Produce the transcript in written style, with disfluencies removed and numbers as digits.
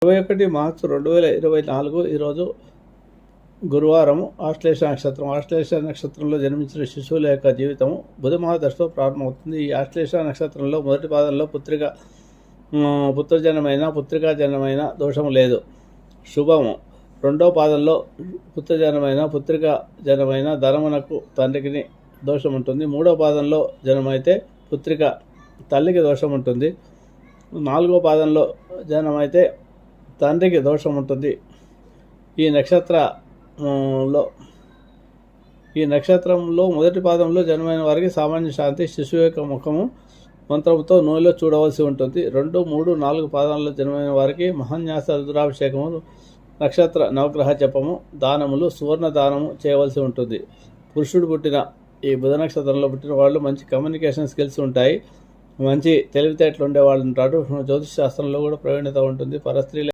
21 మార్చి 2024 ఈరోజు గురువారం. ఆశ్లేష నక్షత్రం. ఆశ్లేష నక్షత్రంలో జన్మించిన శిశువుల యొక్క జీవితము బుధ మహాదశతో ప్రారంభమవుతుంది. ఈ ఆశ్లేష నక్షత్రంలో మొదటి పాదంలో పుత్రజనమైన పుత్రికాజనమైన దోషము లేదు, శుభము. రెండో పాదంలో పుత్రికాజనమైన ధనమునకు తండ్రికి దోషం ఉంటుంది. మూడో పాదంలో జనమైతే తల్లికి దోషం ఉంటుంది. నాలుగో పాదంలో జనమైతే తండ్రికి దోషం ఉంటుంది. ఈ నక్షత్రంలో మొదటి పాదంలో జన్మైన వారికి సామాన్య శాంతి, శిశువు యొక్క ముఖము మంత్రంతో నూనెలో చూడవలసి ఉంటుంది. 2, 3, 4 పాదాలలో జన్మైన వారికి మహాన్యాస రుద్రాభిషేకము, నక్షత్ర నవగ్రహ జపము, దానములు, సువర్ణ దానము చేయవలసి ఉంటుంది. పురుషుడు పుట్టిన ఈ బుధ నక్షత్రంలో పుట్టిన వాళ్ళు మంచి కమ్యూనికేషన్ స్కిల్స్ ఉంటాయి, మంచి తెలివితేటలు ఉండేవాళ్ళు ఉంటారు. జ్యోతిష్ శాస్త్రంలో కూడా ప్రవీణత ఉంటుంది. పరస్త్రీల